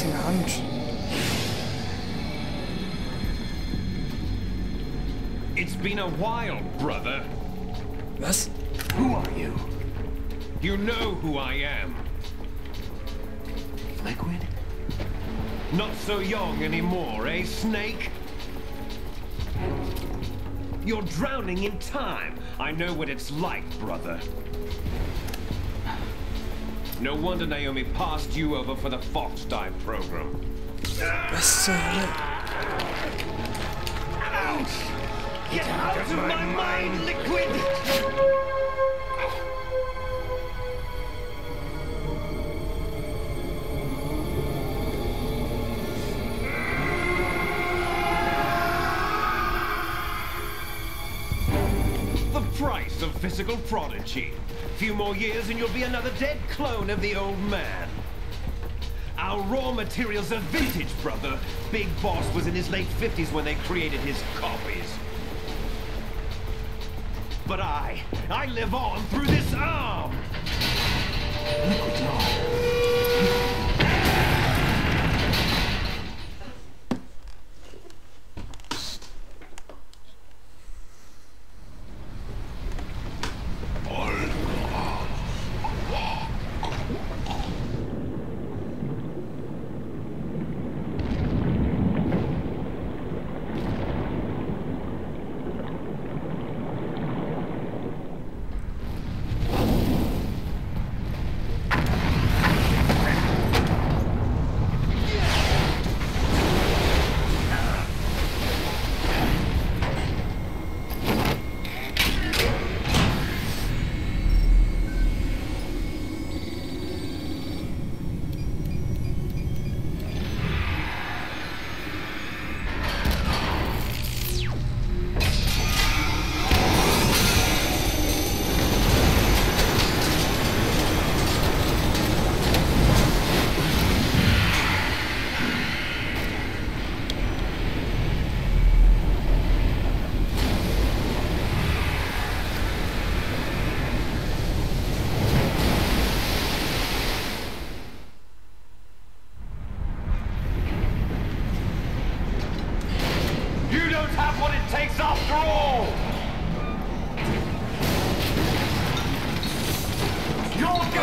Was in der Hand? It's been a while, brother. Was? Who are you? You know who I am. Liquid? Not so young anymore, eh, Snake? You're drowning in time. I know what it's like, brother. No wonder Naomi passed you over for the Fox Dive program. Was zur Hölle? Ouch! Get out of my mind, Liquid! The price of physical prodigy. Few more years and you'll be another dead clone of the old man. Our raw materials are vintage, brother. Big Boss was in his late 50s when they created his copies. But I live on through this arm! Liquid, no.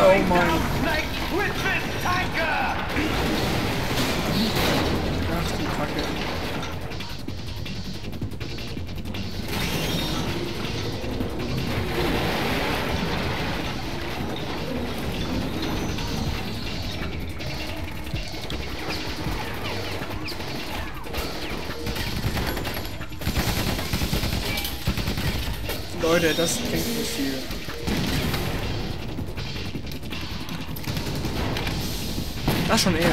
Oh mein. Ach die Kacke. Leute, das bringt nicht viel. Das schon eher.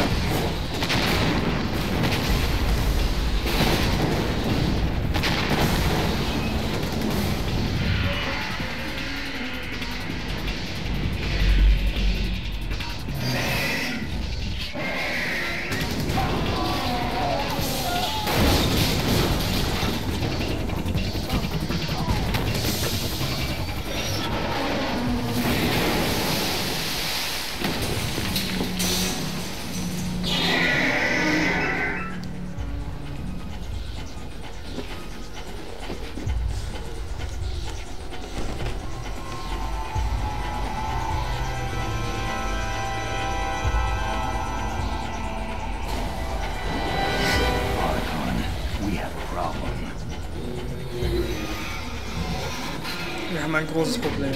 Wir haben ein großes Problem.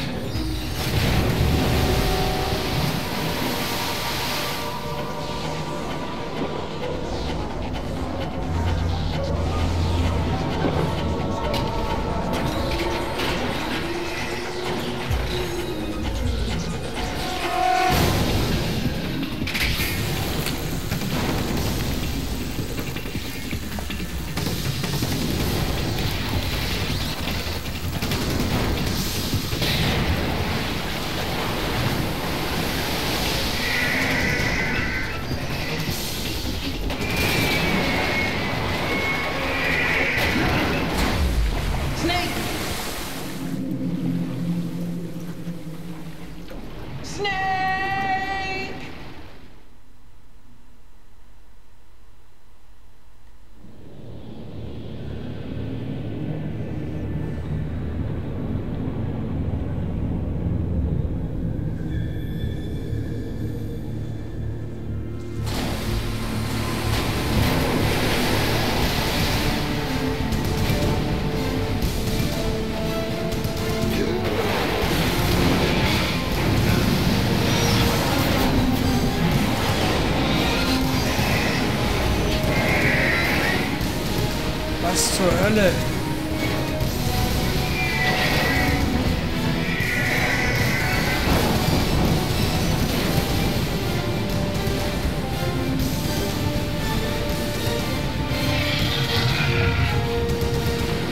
zur Hölle?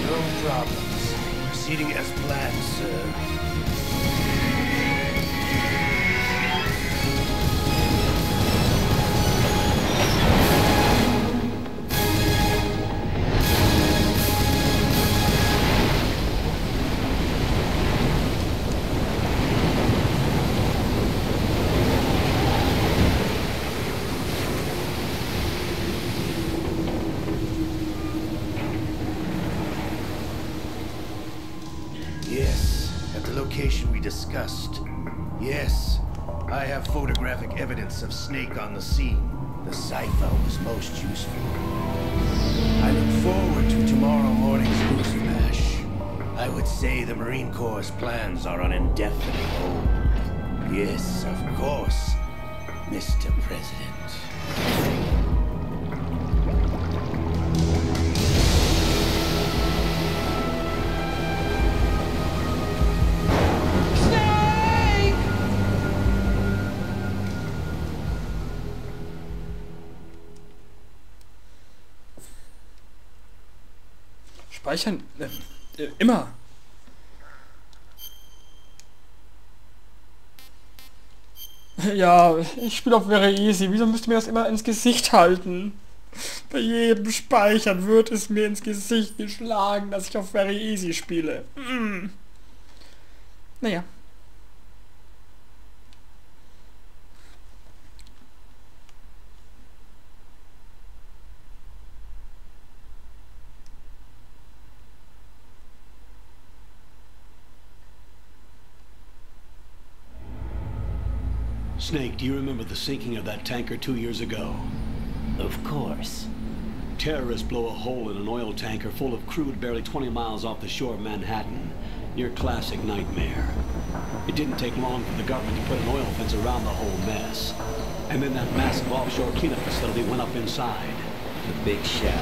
No problems. Proceeding as planned, sir. Yes, at the location we discussed. Yes, I have photographic evidence of Snake on the scene. The cipher was most useful. I look forward to tomorrow morning's news flash. I would say the Marine Corps' plans are on indefinite hold. Yes, of course, Mr. President. Speichern. Immer. Ja, ich spiele auf Very Easy. Wieso müsst ihr mir das immer ins Gesicht halten? Bei jedem Speichern wird es mir ins Gesicht geschlagen, dass ich auf Very Easy spiele. Naja. Snake, do you remember the sinking of that tanker 2 years ago? Of course. Terrorists blow a hole in an oil tanker full of crude barely 20 miles off the shore of Manhattan. Your classic nightmare. It didn't take long for the government to put an oil fence around the whole mess. And then that massive offshore cleanup facility went up inside. The big shell.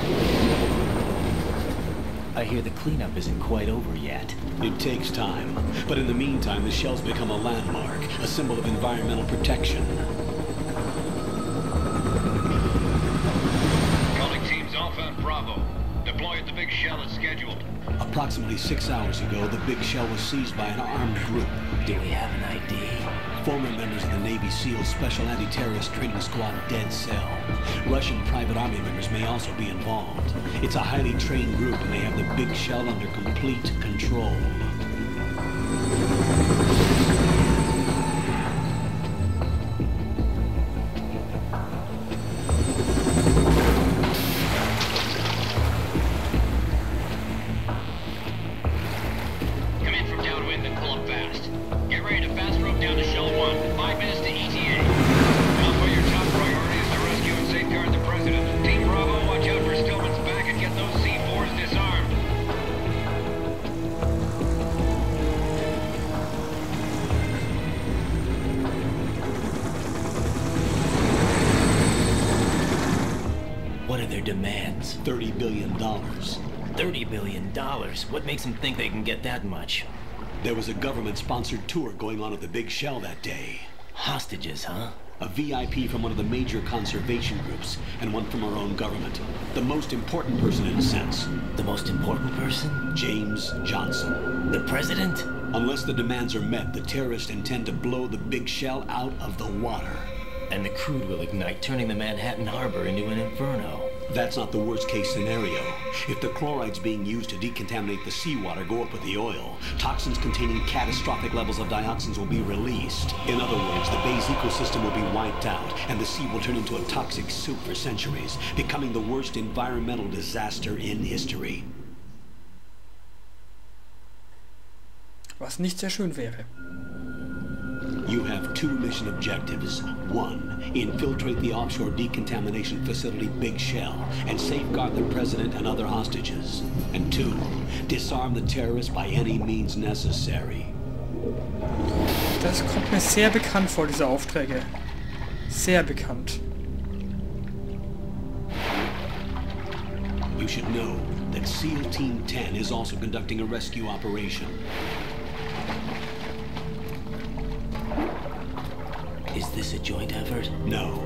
I hear the cleanup isn't quite over yet. It takes time, but in the meantime, the shell's become a landmark, a symbol of environmental protection. Calling teams Alpha and Bravo. Deploy at the big shell as scheduled. Approximately 6 hours ago, the big shell was seized by an armed group. Do we have an ID? Former members of the Navy SEALs Special Anti-Terrorist Training Squad Dead Cell. Russian private army members may also be involved. It's a highly trained group and they have the big shell under complete control. Come in from downwind and pull up fast. Get ready to fast rope down to Shell 1. 5 minutes to ETA. Alpha, your top priority is to rescue and safeguard the President. Team Bravo, watch out for Stillman's back and get those C4s disarmed. What are their demands? $30 billion. $30 billion? What makes them think they can get that much? There was a government-sponsored tour going on at the big shell that day. Hostages, huh? A VIP from one of the major conservation groups, and one from our own government. The most important person in a sense. The most important person? James Johnson. The President? Unless the demands are met, the terrorists intend to blow the big shell out of the water. And the crude will ignite, turning the Manhattan Harbor into an inferno. That's not the worst-case scenario. If the chlorides being used to decontaminate the seawater go up with the oil, toxins containing catastrophic levels of dioxins will be released. In other words, the bay's ecosystem will be wiped out, and the sea will turn into a toxic soup for centuries, becoming the worst environmental disaster in history. Was nicht sehr schön wäre. You have 2 mission objectives. 1, infiltrate the offshore decontamination facility Big Shell and safeguard the President and other hostages. And 2, disarm the terrorists by any means necessary. Das kommt mir sehr bekannt vor, diese Aufträge. Sehr bekannt. You should know that SEAL Team 10 is also conducting a rescue operation. Is this a joint effort? No.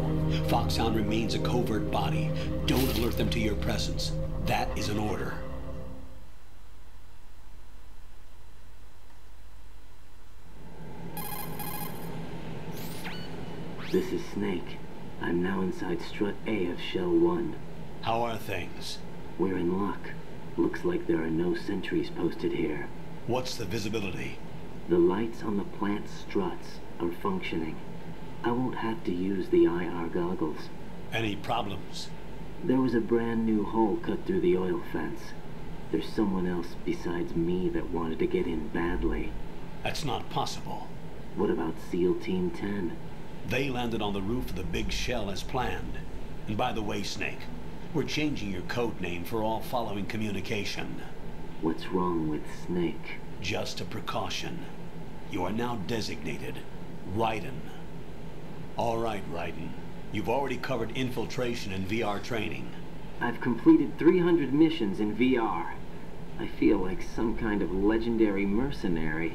Foxhound remains a covert body. Don't alert them to your presence. That is an order. This is Snake. I'm now inside Strut A of Shell 1. How are things? We're in luck. Looks like there are no sentries posted here. What's the visibility? The lights on the plant struts are functioning. I won't have to use the IR goggles. Any problems? There was a brand new hole cut through the oil fence. There's someone else besides me that wanted to get in badly. That's not possible. What about SEAL Team 10? They landed on the roof of the big shell as planned. And by the way, Snake, we're changing your code name for all following communication. What's wrong with Snake? Just a precaution. You are now designated Raiden. All right, Raiden. You've already covered infiltration and VR training. I've completed 300 missions in VR. I feel like some kind of legendary mercenary.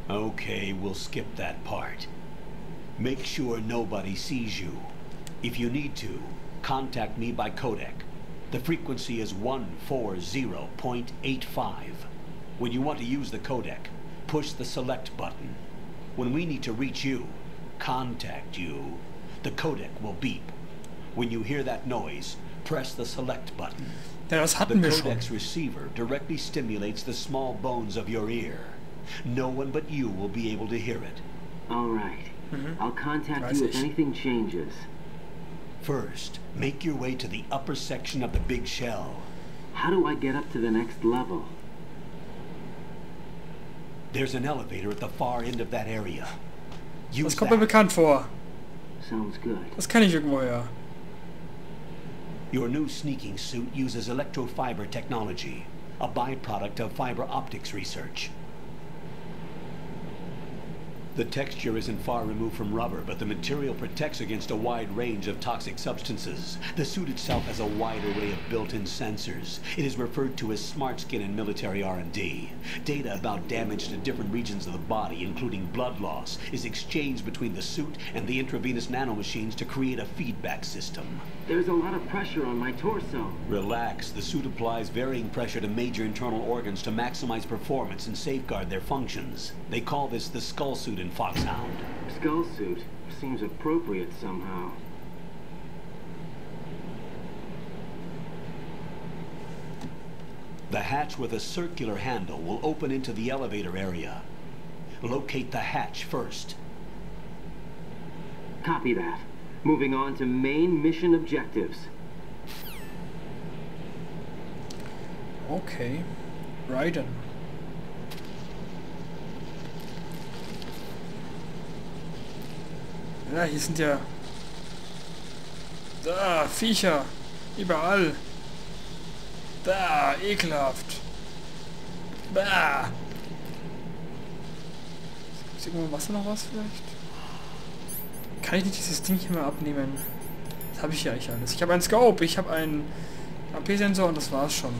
Okay, we'll skip that part. Make sure nobody sees you. If you need to, contact me by codec. The frequency is 140.85. When you want to use the codec, push the select button. When we need to reach you, contact you, the codec will beep. When you hear that noise, press the select button. Ja, das The hatten wir schon. codec's receiver directly stimulates the small bones of your ear. No one but you will be able to hear it. All right. I'll contact Weiß you if ich. anything changes. First, make your way to the upper section of the big shell. How do I get up to the next level? There's an elevator at the far end of that area. Use Das kommt mir that. bekannt vor. Sounds good. Das kenne ich irgendwoher. Your new sneaking suit uses electrofiber technology, a byproduct of fiber optics research. The texture isn't far removed from rubber, but the material protects against a wide range of toxic substances. The suit itself has a wide array of built-in sensors. It is referred to as smart skin in military R&D. Data about damage to different regions of the body, including blood loss, is exchanged between the suit and the intravenous nanomachines to create a feedback system. There's a lot of pressure on my torso. Relax. The suit applies varying pressure to major internal organs to maximize performance and safeguard their functions. They call this the skull suit in Foxhound. Skull suit seems appropriate somehow. The hatch with a circular handle will open into the elevator area. Locate the hatch first. Copy that. Moving on to main mission objectives. Okay. Raiden. Ja, hier sind ja... Da, Viecher. Überall. Da, ekelhaft. Da. Ist irgendwo im Wasser noch was vielleicht? Kann ich nicht dieses Ding hier mal abnehmen? Das habe ich ja eigentlich alles. Ich habe einen Scope, ich habe einen AP-Sensor und das war's schon.